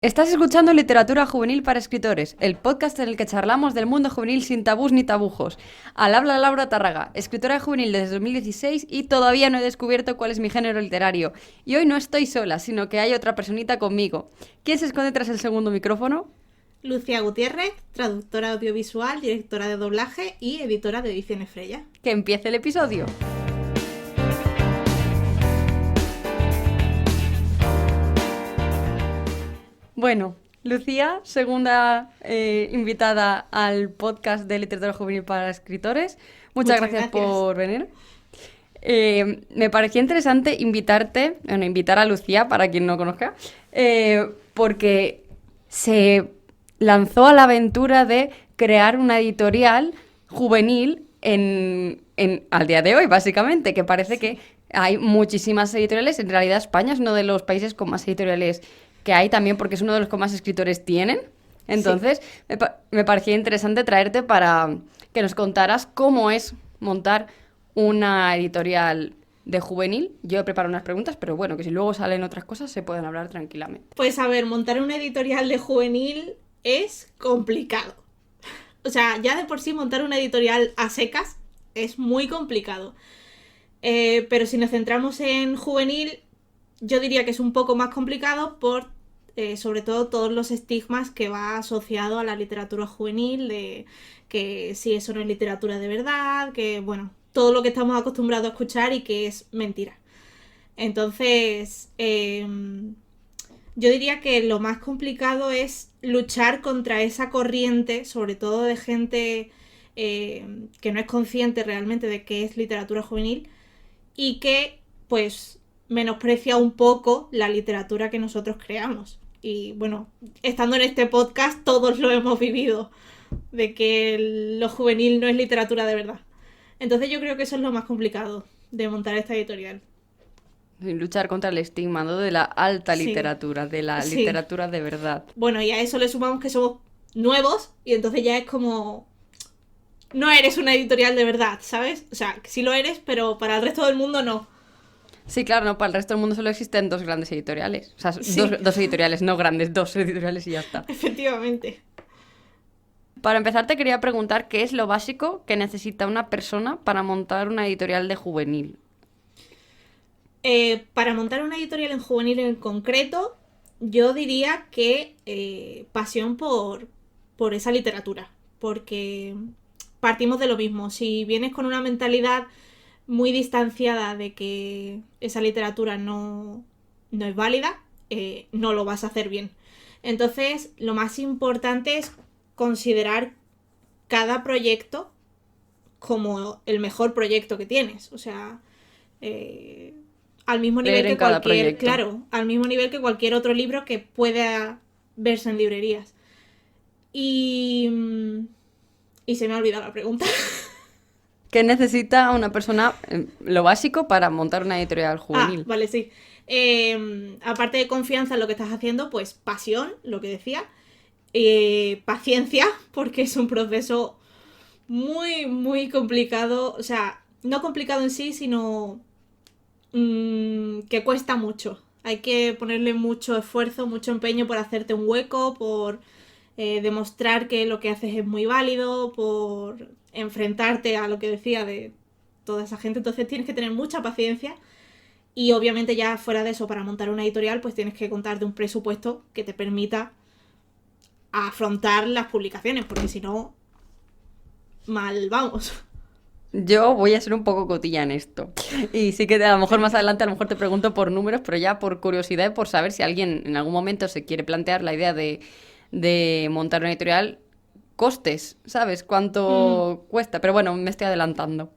Estás escuchando Literatura Juvenil para Escritores, el podcast en el que charlamos del mundo juvenil sin tabús ni tabujos. Al habla Laura Tárraga, escritora juvenil desde 2016 y todavía no he descubierto cuál es mi género literario. Y hoy no estoy sola, sino que hay otra personita conmigo. ¿Quién se esconde tras el segundo micrófono? Lucía Gutiérrez, traductora audiovisual, directora de doblaje y editora de Ediciones Freya. Que empiece el episodio. Bueno, Lucía, segunda invitada al podcast de Literatura Juvenil para Escritores. Muchas gracias por venir. Me parecía interesante invitar a Lucía, para quien no conozca, porque se lanzó a la aventura de crear una editorial juvenil al día de hoy, básicamente, que parece que hay muchísimas editoriales. En realidad España es uno de los países con más editoriales que hay, también porque es uno de los que más escritores tienen. Entonces, sí, me parecía interesante traerte para que nos contaras cómo es montar una editorial de juvenil. Yo he preparado unas preguntas, pero bueno, que si luego salen otras cosas se pueden hablar tranquilamente. Pues a ver, montar una editorial de juvenil es complicado. O sea, ya de por sí montar una editorial a secas es muy complicado. Pero si nos centramos en juvenil, yo diría que es un poco más complicado por, sobre todo, todos los estigmas que va asociado a la literatura juvenil, de que si eso no es literatura de verdad, que, bueno, todo lo que estamos acostumbrados a escuchar y que es mentira. Entonces, yo diría que lo más complicado es luchar contra esa corriente, sobre todo de gente que no es consciente realmente de qué es literatura juvenil y que, pues, menosprecia un poco la literatura que nosotros creamos. Y bueno, estando en este podcast todos lo hemos vivido, de que lo juvenil no es literatura de verdad. Entonces yo creo que eso es lo más complicado de montar esta editorial. Luchar contra el estigma, ¿no?, de la alta Sí, literatura, de la sí. literatura de verdad. Bueno, y a eso le sumamos que somos nuevos y entonces ya es como... No eres una editorial de verdad, ¿sabes? O sea, sí lo eres, pero para el resto del mundo no. Sí, claro, no, para el resto del mundo solo existen dos grandes editoriales. O sea, Sí, dos editoriales, no grandes, dos editoriales y ya está. efectivamente. Para empezar, te quería preguntar qué es lo básico que necesita una persona para montar una editorial de juvenil. Para montar una editorial en juvenil en concreto, yo diría que pasión por esa literatura. Porque partimos de lo mismo. Si vienes con una mentalidad muy distanciada de que esa literatura no es válida, no lo vas a hacer bien. Entonces, lo más importante es considerar cada proyecto como el mejor proyecto que tienes. O sea, eh, al mismo nivel Creer en que cada cualquier, proyecto. claro, al mismo nivel que cualquier otro libro que pueda verse en librerías. Y, y se me ha olvidado la pregunta. ¿Qué necesita una persona, lo básico, para montar una editorial Ah, juvenil? vale, sí. Aparte de confianza en lo que estás haciendo, pues pasión, lo que decía. Paciencia, porque es un proceso muy, muy complicado. O sea, no complicado en sí, sino que cuesta mucho. Hay que ponerle mucho esfuerzo, mucho empeño por hacerte un hueco, por demostrar que lo que haces es muy válido, por enfrentarte a lo que decía de toda esa gente. Entonces tienes que tener mucha paciencia y obviamente ya fuera de eso, para montar una editorial, pues tienes que contar de un presupuesto que te permita afrontar las publicaciones, porque si no, mal vamos. Yo voy a ser un poco cotilla en esto. Y sí que a lo mejor más Tranquila. adelante a lo mejor te pregunto por números, pero ya por curiosidad y por saber si alguien en algún momento se quiere plantear la idea de montar una editorial, costes, ¿sabes? Mm, ¿Cuánto cuesta? Pero bueno, me estoy adelantando.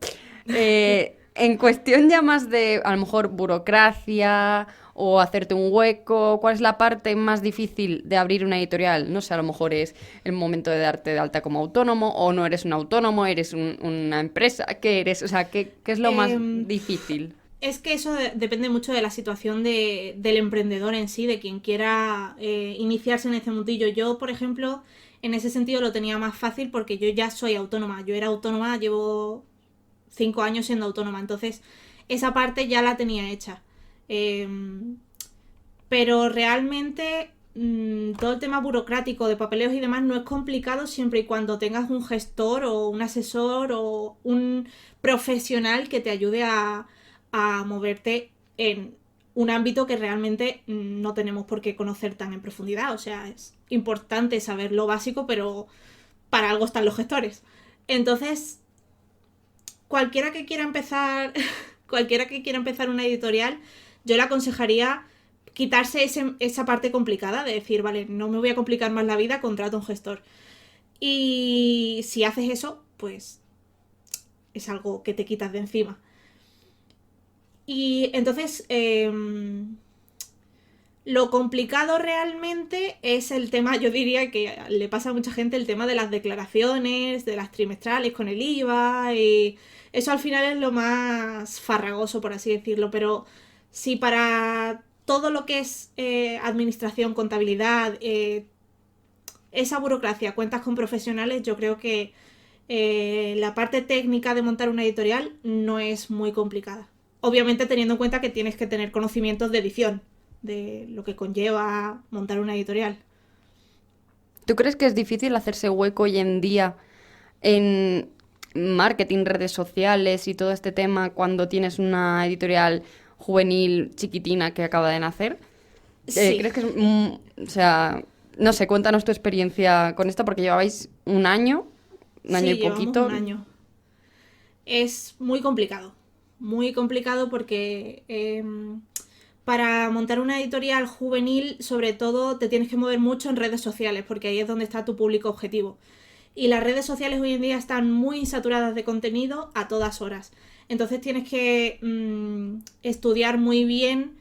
En cuestión ya más de, a lo mejor, burocracia o hacerte un hueco, ¿cuál es la parte más difícil de abrir una editorial? No sé, a lo mejor es el momento de darte de alta como autónomo o no eres un autónomo, eres una empresa. ¿Qué eres? O sea, ¿qué es lo más eh, difícil? es que eso depende mucho de la situación del emprendedor en sí, de quien quiera iniciarse en este mundillo. Yo, por ejemplo, en ese sentido lo tenía más fácil porque yo ya soy autónoma. Yo era autónoma, llevo 5 años siendo autónoma, entonces esa parte ya la tenía hecha. Eh, pero realmente todo el tema burocrático de papeleos y demás no es complicado siempre y cuando tengas un gestor o un asesor o un profesional que te ayude a moverte en un ámbito que realmente no tenemos por qué conocer tan en profundidad. O sea, es importante saber lo básico, pero para algo están los gestores. Entonces, cualquiera que quiera empezar una editorial, yo le aconsejaría quitarse esa parte complicada de decir, vale, no me voy a complicar más la vida, contrato un gestor. Y si haces eso, pues es algo que te quitas de encima. Y entonces, lo complicado realmente es el tema, yo diría que le pasa a mucha gente el tema de las declaraciones, de las trimestrales con el IVA, y eso al final es lo más farragoso, por así decirlo, pero si para todo lo que es administración, contabilidad, esa burocracia, cuentas con profesionales, yo creo que la parte técnica de montar una editorial no es muy complicada. Obviamente teniendo en cuenta que tienes que tener conocimientos de edición, de lo que conlleva montar una editorial. ¿Tú crees que es difícil hacerse hueco hoy en día en marketing, redes sociales y todo este tema cuando tienes una editorial juvenil chiquitina que acaba de nacer? Sí. ¿Crees que es... o sea, no sé, cuéntanos tu experiencia con esto porque llevabais un año y poquito. Un año. Es muy complicado porque para montar una editorial juvenil, sobre todo, te tienes que mover mucho en redes sociales, porque ahí es donde está tu público objetivo. Y las redes sociales hoy en día están muy saturadas de contenido a todas horas. Entonces tienes que estudiar muy bien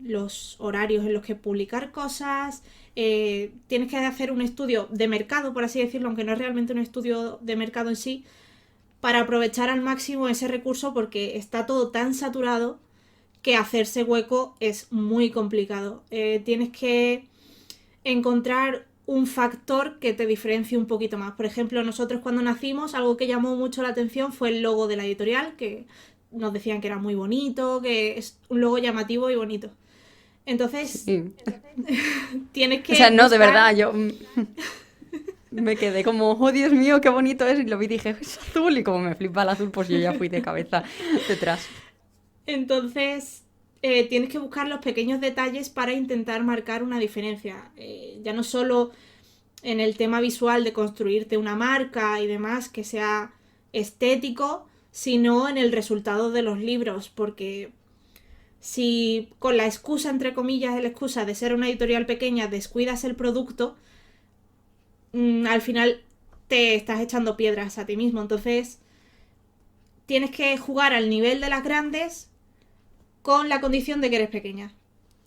los horarios en los que publicar cosas. Tienes que hacer un estudio de mercado, por así decirlo, aunque no es realmente un estudio de mercado en sí, para aprovechar al máximo ese recurso, porque está todo tan saturado que hacerse hueco es muy complicado. Tienes que encontrar un factor que te diferencie un poquito más. Por ejemplo, nosotros cuando nacimos, algo que llamó mucho la atención fue el logo de la editorial, que nos decían que era muy bonito, que es un logo llamativo y bonito. Entonces, Sí. tienes que... O sea, no, de verdad, yo me quedé como, oh Dios mío, qué bonito es, y lo vi y dije, es azul, y como me flipa el azul, pues yo ya fui de cabeza detrás. Entonces, tienes que buscar los pequeños detalles para intentar marcar una diferencia. Ya no solo en el tema visual de construirte una marca y demás que sea estético, sino en el resultado de los libros, porque si con la excusa, entre comillas, la excusa de ser una editorial pequeña descuidas el producto, al final te estás echando piedras a ti mismo. Entonces, tienes que jugar al nivel de las grandes con la condición de que eres pequeña.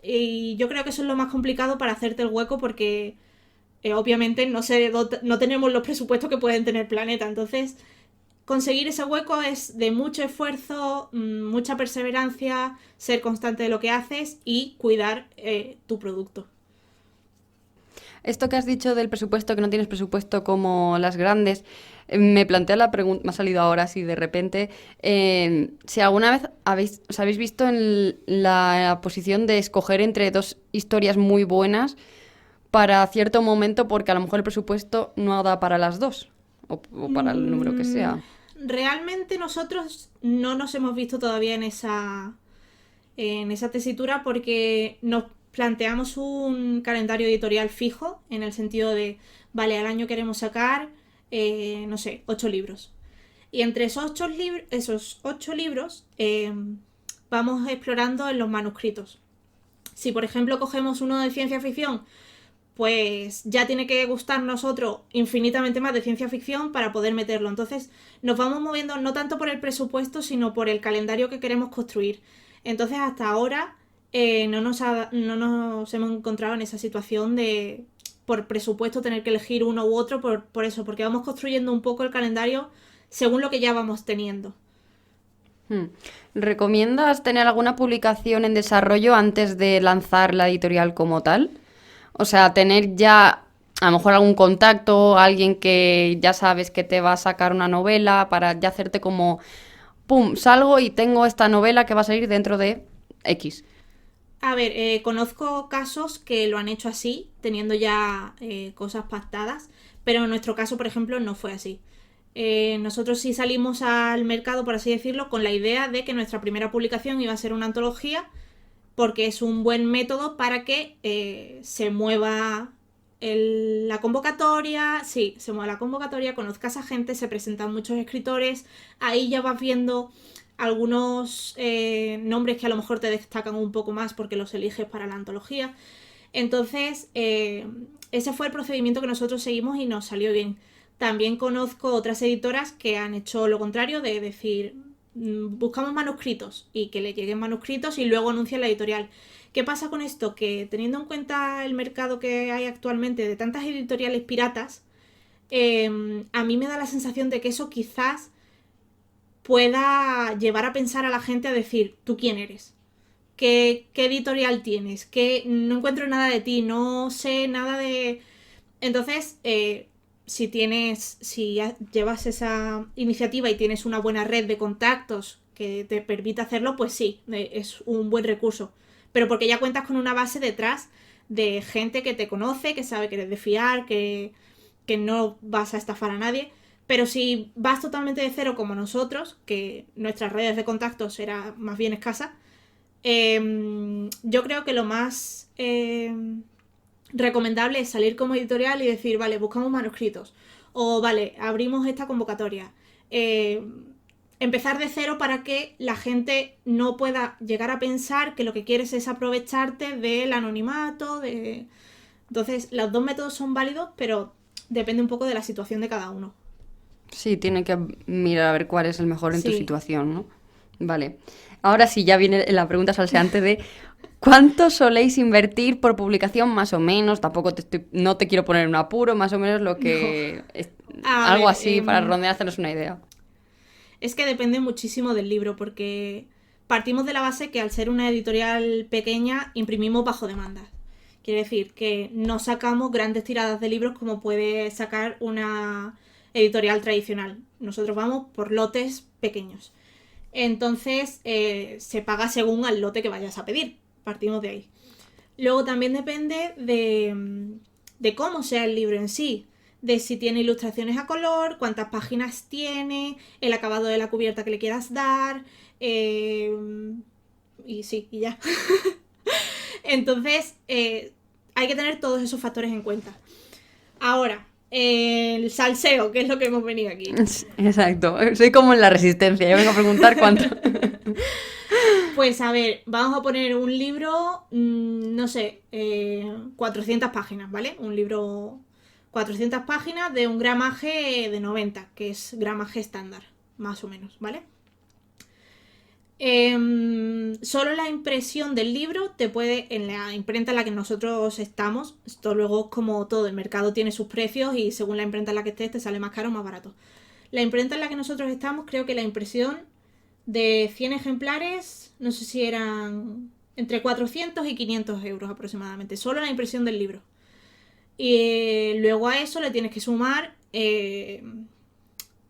Y yo creo que eso es lo más complicado para hacerte el hueco, porque obviamente no tenemos los presupuestos que pueden tener Planeta. Entonces, conseguir ese hueco es de mucho esfuerzo, mucha perseverancia, ser constante de lo que haces y cuidar tu producto. Esto que has dicho del presupuesto, que no tienes presupuesto como las grandes, me plantea la pregunta, me ha salido ahora así de repente, si alguna vez os habéis visto en la posición de escoger entre dos historias muy buenas para cierto momento, porque a lo mejor el presupuesto no da para las dos, o para el número que sea. Realmente nosotros no nos hemos visto todavía en esa tesitura, porque nos planteamos un calendario editorial fijo, en el sentido de, vale, al año queremos sacar, no sé, 8 libros. Y entre esos 8 libros vamos explorando en los manuscritos. Si, por ejemplo, cogemos uno de ciencia ficción, pues ya tiene que gustarnos otro infinitamente más de ciencia ficción para poder meterlo. Entonces nos vamos moviendo no tanto por el presupuesto, sino por el calendario que queremos construir. Entonces hasta ahora no nos hemos encontrado en esa situación de por presupuesto tener que elegir uno u otro, por eso, porque vamos construyendo un poco el calendario según lo que ya vamos teniendo. ¿Recomiendas tener alguna publicación en desarrollo antes de lanzar la editorial como tal? O sea, tener ya a lo mejor algún contacto, alguien que ya sabes que te va a sacar una novela para ya hacerte como, pum, salgo y tengo esta novela que va a salir dentro de X. A ver, conozco casos que lo han hecho así, teniendo ya cosas pactadas, pero en nuestro caso, por ejemplo, no fue así. Nosotros sí salimos al mercado, por así decirlo, con la idea de que nuestra primera publicación iba a ser una antología, porque es un buen método para que se mueva la convocatoria, sí, se mueva la convocatoria, conozcas a gente, se presentan muchos escritores, ahí ya vas viendo algunos nombres que a lo mejor te destacan un poco más porque los eliges para la antología. Entonces, ese fue el procedimiento que nosotros seguimos y nos salió bien. También conozco otras editoras que han hecho lo contrario, de decir, buscamos manuscritos y que le lleguen manuscritos y luego anuncian la editorial. ¿Qué pasa con esto? Que teniendo en cuenta el mercado que hay actualmente de tantas editoriales piratas, a mí me da la sensación de que eso quizás pueda llevar a pensar a la gente a decir, ¿tú quién eres? ¿Qué editorial tienes? Que no encuentro nada de ti, no sé nada de... Entonces, si llevas esa iniciativa y tienes una buena red de contactos que te permite hacerlo, pues sí, es un buen recurso. Pero porque ya cuentas con una base detrás de gente que te conoce, que sabe que eres de fiar, que no vas a estafar a nadie. Pero si vas totalmente de cero como nosotros, que nuestras redes de contactos era más bien escasa, yo creo que lo más recomendable es salir como editorial y decir, vale, buscamos manuscritos. O vale, abrimos esta convocatoria. Empezar de cero para que la gente no pueda llegar a pensar que lo que quieres es aprovecharte del anonimato. Entonces, los dos métodos son válidos, pero depende un poco de la situación de cada uno. Sí, tiene que mirar a ver cuál es el mejor en tu Sí. situación, ¿no? Vale. Ahora sí, ya viene la pregunta salseante de ¿cuánto soléis invertir por publicación más o menos? Tampoco no te quiero poner en un apuro, más o menos lo que... algo así, para redondear, hacernos una idea. Es que depende muchísimo del libro, porque partimos de la base que al ser una editorial pequeña imprimimos bajo demanda. Quiere decir que no sacamos grandes tiradas de libros como puede sacar una editorial tradicional. Nosotros vamos por lotes pequeños. Entonces se paga según al lote que vayas a pedir. Partimos de ahí. Luego también depende de cómo sea el libro en sí. De si tiene ilustraciones a color, cuántas páginas tiene, el acabado de la cubierta que le quieras dar. Y sí, y ya. Entonces, hay que tener todos esos factores en cuenta. Ahora, el salseo, que es lo que hemos venido aquí. Exacto, soy como en la Resistencia, yo vengo a preguntar cuánto. Pues a ver, vamos a poner un libro, no sé, 400 páginas, ¿vale? Un libro 400 páginas de un gramaje de 90, que es gramaje estándar, más o menos, ¿vale? Solo la impresión del libro te puede, en la imprenta en la que nosotros estamos, esto luego como todo, el mercado tiene sus precios y según la imprenta en la que estés te sale más caro o más barato. La imprenta en la que nosotros estamos, creo que la impresión de 100 ejemplares, no sé si eran entre 400 y 500 euros aproximadamente, solo la impresión del libro. Y luego a eso le tienes que sumar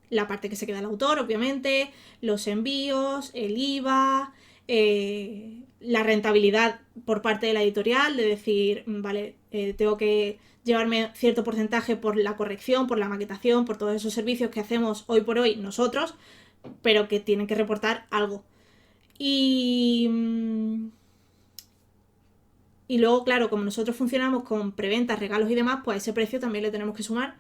la parte que se queda el autor, obviamente, los envíos, el IVA, la rentabilidad por parte de la editorial, de decir, vale, tengo que llevarme cierto porcentaje por la corrección, por la maquetación, por todos esos servicios que hacemos hoy por hoy nosotros, pero que tienen que reportar algo. Y luego, claro, como nosotros funcionamos con preventas, regalos y demás, pues a ese precio también le tenemos que sumar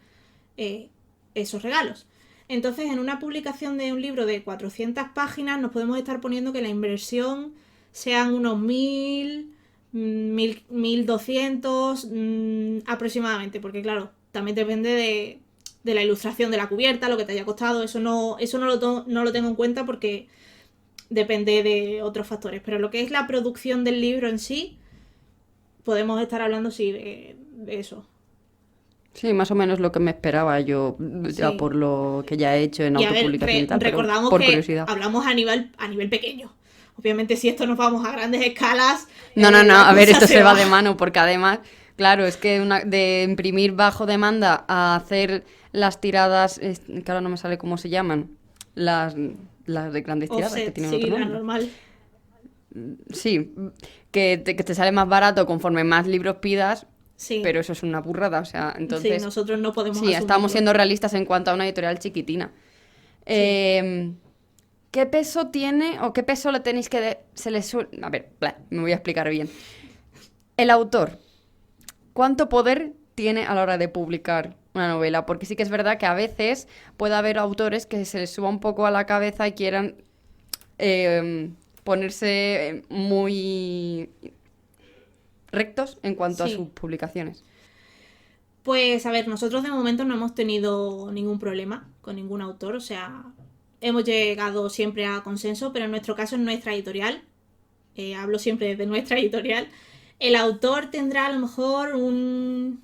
esos regalos. Entonces, en una publicación de un libro de 400 páginas nos podemos estar poniendo que la inversión sean unos 1.200 aproximadamente, porque claro, también depende de la ilustración de la cubierta, lo que te haya costado, eso no lo tengo en cuenta porque depende de otros factores, pero lo que es la producción del libro en sí, podemos estar hablando, sí, de eso. Sí, más o menos lo que me esperaba yo, ya Sí. por lo que ya he hecho en Y a ver, autopublicación y tal, pero recordamos por que curiosidad. hablamos a nivel pequeño. Obviamente, si esto nos vamos a grandes escalas... No, la a ver, cosa esto se va va de mano, porque además, claro, es que de imprimir bajo demanda a hacer las tiradas, que ahora no me sale cómo se llaman, las de grandes tiradas, que Offset, tienen sí, otro la nombre. normal. sí, que te sale más barato conforme más libros pidas, Sí. pero eso es una burrada, o sea, entonces... Sí, nosotros no podemos Sí, estamos asumirlo. siendo realistas en cuanto a una editorial chiquitina. ¿Qué peso tiene o qué peso le tenéis que... se le A ver, me voy a explicar bien. El autor, ¿cuánto poder tiene a la hora de publicar una novela? Porque sí que es verdad que a veces puede haber autores que se les suba un poco a la cabeza y quieran ponerse muy rectos en cuanto a Sí. sus publicaciones. Pues a ver, nosotros de momento no hemos tenido ningún problema con ningún autor, o sea, hemos llegado siempre a consenso, pero en nuestro caso, en nuestra editorial, hablo siempre de nuestra editorial, el autor tendrá a lo mejor un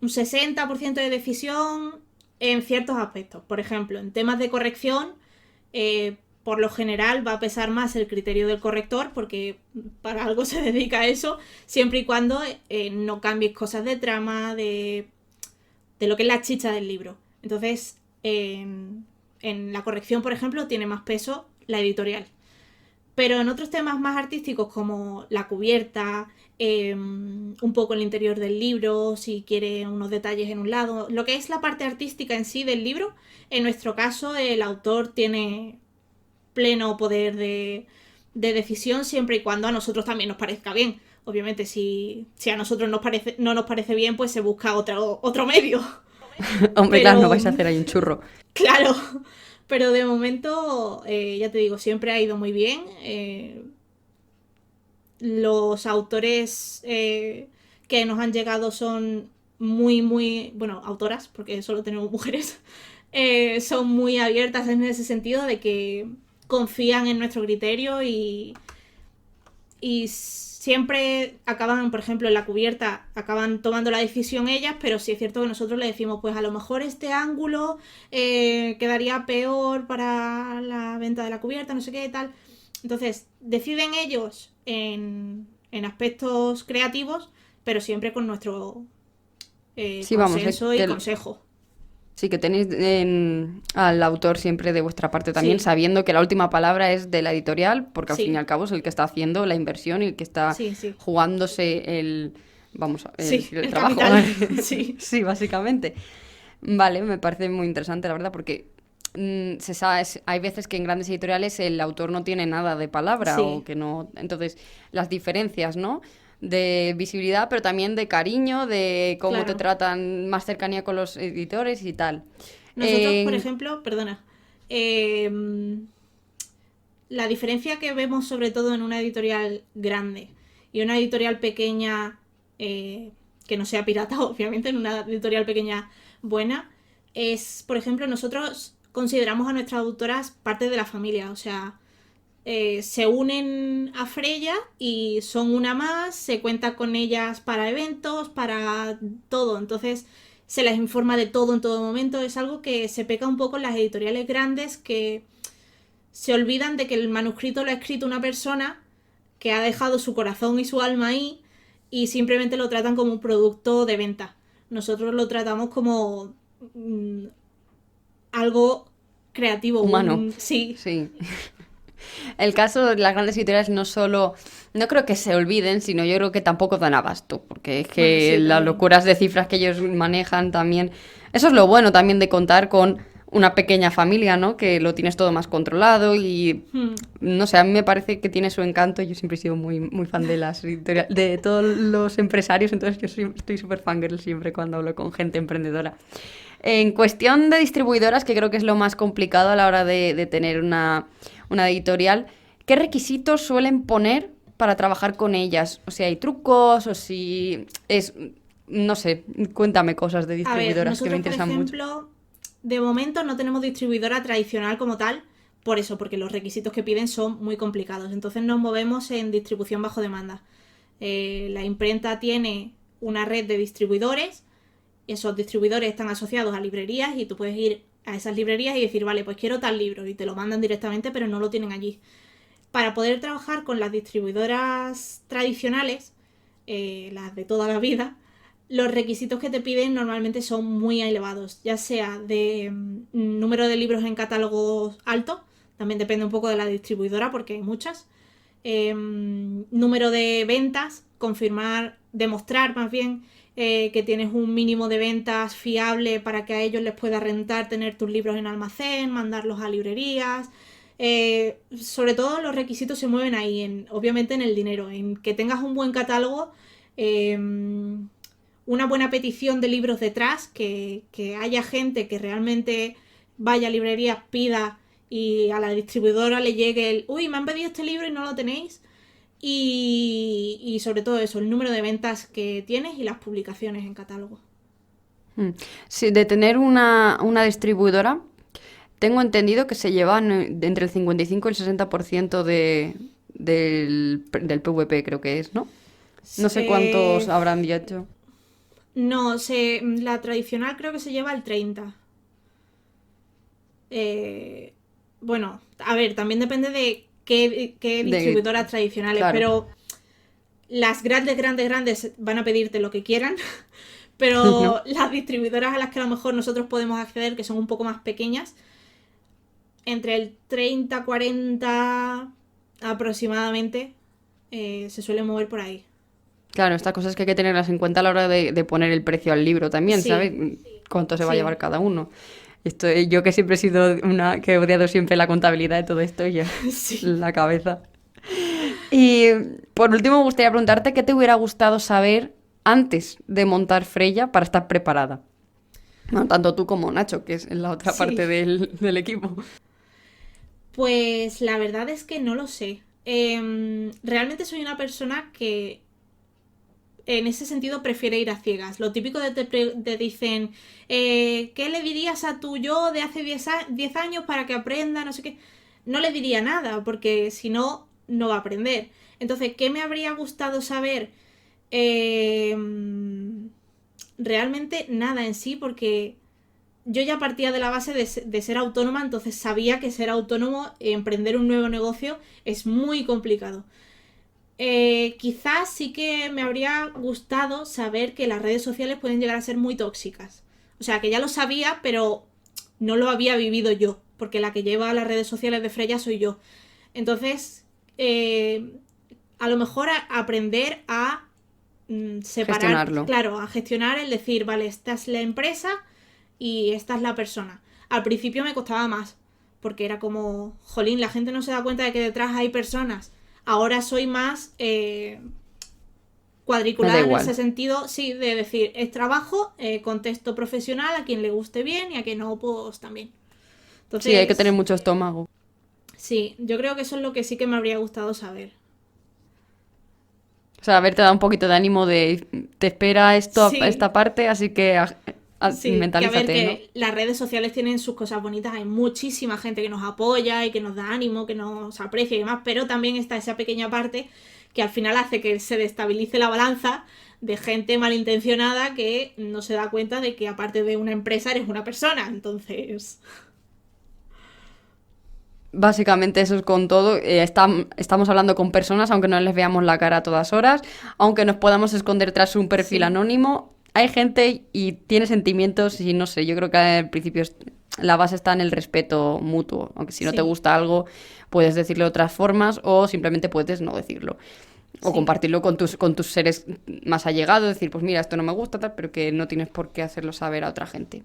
60% de decisión en ciertos aspectos. Por ejemplo, en temas de corrección, por lo general va a pesar más el criterio del corrector, porque para algo se dedica a eso, siempre y cuando no cambies cosas de trama, de lo que es la chicha del libro. Entonces, en la corrección, por ejemplo, tiene más peso la editorial. Pero en otros temas más artísticos como la cubierta, un poco el interior del libro, si quiere unos detalles en un lado, lo que es la parte artística en sí del libro, en nuestro caso el autor tiene pleno poder de decisión siempre y cuando a nosotros también nos parezca bien. Obviamente si a nosotros no nos parece bien, pues se busca otro medio. Hombre, Pero, claro, no vais a hacer ahí un churro. Claro, pero de momento, ya te digo, siempre ha ido muy bien. Los autores que nos han llegado son muy, bueno, autoras, porque solo tenemos mujeres, son muy abiertas en ese sentido de que confían en nuestro criterio y siempre acaban, por ejemplo, en la cubierta, acaban tomando la decisión ellas, pero sí es cierto que nosotros le decimos, pues a lo mejor este ángulo quedaría peor para la venta de la cubierta, no sé qué, tal. Entonces, deciden ellos en aspectos creativos, pero siempre con nuestro Sí, vamos, consenso y consejo. Sí, que tenéis al autor siempre de vuestra parte también, Sí. sabiendo que la última palabra es de la editorial, porque al Sí. fin y al cabo es el que está haciendo la inversión y el que está Sí, sí. jugándose el Sí, el trabajo. capital. Sí. Sí, básicamente. Vale, me parece muy interesante, la verdad, porque se sabe, hay veces que en grandes editoriales el autor no tiene nada de palabra Sí. o que no... Entonces, las diferencias, ¿no? De visibilidad, pero también de cariño, de cómo Claro. te tratan, más cercanía con los editores y tal. Nosotros, por ejemplo, perdona, la diferencia que vemos sobre todo en una editorial grande y una editorial pequeña, que no sea pirata, obviamente, en una editorial pequeña buena, es, por ejemplo, nosotros consideramos a nuestras autoras parte de la familia, o sea, se unen a Freya y son una más, se cuenta con ellas para eventos, para todo, entonces se les informa de todo en todo momento. Es algo que se peca un poco en las editoriales grandes, que se olvidan de que el manuscrito lo ha escrito una persona que ha dejado su corazón y su alma ahí y simplemente lo tratan como un producto de venta. Nosotros lo tratamos como algo creativo, humano. Sí. Sí. El caso de las grandes editoriales no solo, no creo que se olviden, sino yo creo que tampoco dan abasto, porque es que Bueno, sí, las también. locuras de cifras que ellos manejan también, eso es lo bueno también de contar con una pequeña familia, ¿no? Que lo tienes todo más controlado y no sé, a mí me parece que tiene su encanto. Yo siempre he sido muy fan de las editoriales, de todos los empresarios, entonces yo estoy súper fangirl siempre cuando hablo con gente emprendedora. En cuestión de distribuidoras, que creo que es lo más complicado a la hora de tener una editorial, ¿qué requisitos suelen poner para trabajar con ellas? O sea, ¿hay trucos? O si es... No sé, cuéntame cosas de distribuidoras que me interesan mucho. Por ejemplo, de momento no tenemos distribuidora tradicional como tal, por eso, porque los requisitos que piden son muy complicados. Entonces nos movemos en distribución bajo demanda. La imprenta tiene una red de distribuidores. Esos distribuidores están asociados a librerías y tú puedes ir a esas librerías y decir, vale, pues quiero tal libro, y te lo mandan directamente, pero no lo tienen allí. Para poder trabajar con las distribuidoras tradicionales, las de toda la vida, los requisitos que te piden normalmente son muy elevados, ya sea de número de libros en catálogos alto, también depende un poco de la distribuidora porque hay muchas, número de ventas, demostrar más bien que tienes un mínimo de ventas fiable para que a ellos les pueda rentar tener tus libros en almacén, mandarlos a librerías. Sobre todo los requisitos se mueven ahí, obviamente en el dinero, en que tengas un buen catálogo, una buena petición de libros detrás, que haya gente que realmente vaya a librerías, pida y a la distribuidora le llegue el uy, me han pedido este libro y no lo tenéis. Y sobre todo eso, el número de ventas que tienes y las publicaciones en catálogo. Sí, de tener una distribuidora, tengo entendido que se llevan entre el 55 y el 60% del PVP, creo que es, ¿no? No sé cuántos habrán dicho. No, la tradicional creo que se lleva el 30. Bueno, a ver, también depende de qué distribuidoras tradicionales, claro. Pero las grandes van a pedirte lo que quieran, pero no. Las distribuidoras a las que a lo mejor nosotros podemos acceder, que son un poco más pequeñas, entre el 30, 40 aproximadamente, se suele mover por ahí. Claro, estas cosas que hay que tenerlas en cuenta a la hora de poner el precio al libro también, sí. ¿Sabes? Cuánto se va a llevar cada uno. Yo que siempre he sido una que he odiado siempre la contabilidad de todo esto, ya sí. La cabeza. Y por último me gustaría preguntarte qué te hubiera gustado saber antes de montar Freya para estar preparada. Bueno, tanto tú como Nacho, que es la otra parte del equipo. Pues la verdad es que no lo sé. Realmente soy una persona que en ese sentido prefiere ir a ciegas. Lo típico de te dicen, ¿qué le dirías a tu yo de hace 10 años para que aprenda? No sé qué. No le diría nada, porque si no, no va a aprender. Entonces, ¿qué me habría gustado saber? Realmente nada en sí, porque yo ya partía de la base de ser autónoma, entonces sabía que ser autónomo, emprender un nuevo negocio, es muy complicado. Quizás sí que me habría gustado saber que las redes sociales pueden llegar a ser muy tóxicas. O sea, que ya lo sabía, pero no lo había vivido yo, porque la que lleva las redes sociales de Freya soy yo. Entonces, a lo mejor aprender a separar, gestionarlo. Claro, a gestionar el decir, vale, esta es la empresa y esta es la persona. Al principio me costaba más, porque era como, jolín, la gente no se da cuenta de que detrás hay personas. Ahora soy más cuadriculada en ese sentido, sí, de decir, es trabajo, contexto profesional, a quien le guste bien y a quien no, pues también. Entonces, sí, hay que tener mucho estómago. Sí, yo creo que eso es lo que sí que me habría gustado saber. O sea, haberte dado un poquito de ánimo de, te espera esto, sí. Esta parte, así que sí, mentalízate, que a ver, ¿no? Que las redes sociales tienen sus cosas bonitas, hay muchísima gente que nos apoya y que nos da ánimo, que nos aprecia y demás, pero también está esa pequeña parte que al final hace que se destabilice la balanza de gente malintencionada que no se da cuenta de que aparte de una empresa eres una persona, entonces... Básicamente eso es con todo. Estamos hablando con personas, aunque no les veamos la cara a todas horas, aunque nos podamos esconder tras un perfil anónimo. Hay gente y tiene sentimientos y no sé, yo creo que al principio la base está en el respeto mutuo. Aunque si no te gusta algo, puedes decirlo de otras formas o simplemente puedes no decirlo. O compartirlo con tus seres más allegados, decir, pues mira, esto no me gusta, tal, pero que no tienes por qué hacerlo saber a otra gente.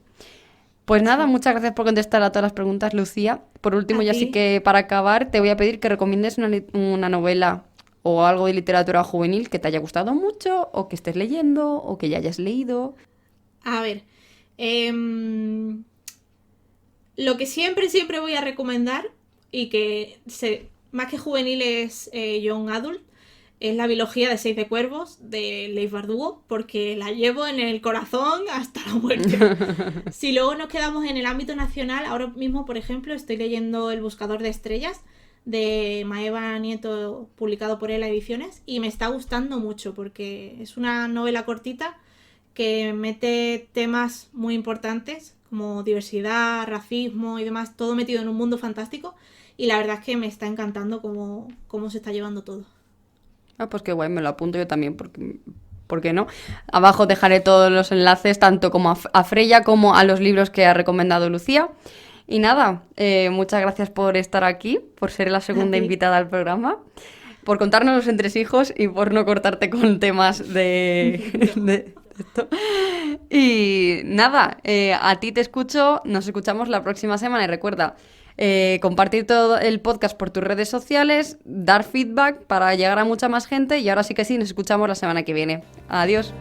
Pues nada, muchas gracias por contestar a todas las preguntas, Lucía. Por último, ya sí que para acabar, te voy a pedir que recomiendes una novela o algo de literatura juvenil que te haya gustado mucho, o que estés leyendo, o que ya hayas leído. A ver, lo que siempre voy a recomendar, y que más que juvenil es young adult, es La biología de 6 de cuervos, de Leigh Bardugo, porque la llevo en el corazón hasta la muerte. Si luego nos quedamos en el ámbito nacional, ahora mismo, por ejemplo, estoy leyendo El buscador de estrellas, de Maeva Nieto, publicado por ELA Ediciones, y me está gustando mucho, porque es una novela cortita que mete temas muy importantes, como diversidad, racismo y demás, todo metido en un mundo fantástico, y la verdad es que me está encantando cómo se está llevando todo. Ah, pues qué guay, me lo apunto yo también, ¿por qué no? Abajo dejaré todos los enlaces, tanto como a Freya como a los libros que ha recomendado Lucía. Y nada, muchas gracias por estar aquí, por ser la segunda invitada al programa, por contarnos los entresijos y por no cortarte con temas de esto. Y nada, a ti te escucho, nos escuchamos la próxima semana y recuerda, compartir todo el podcast por tus redes sociales, dar feedback para llegar a mucha más gente y ahora sí que sí, nos escuchamos la semana que viene. Adiós.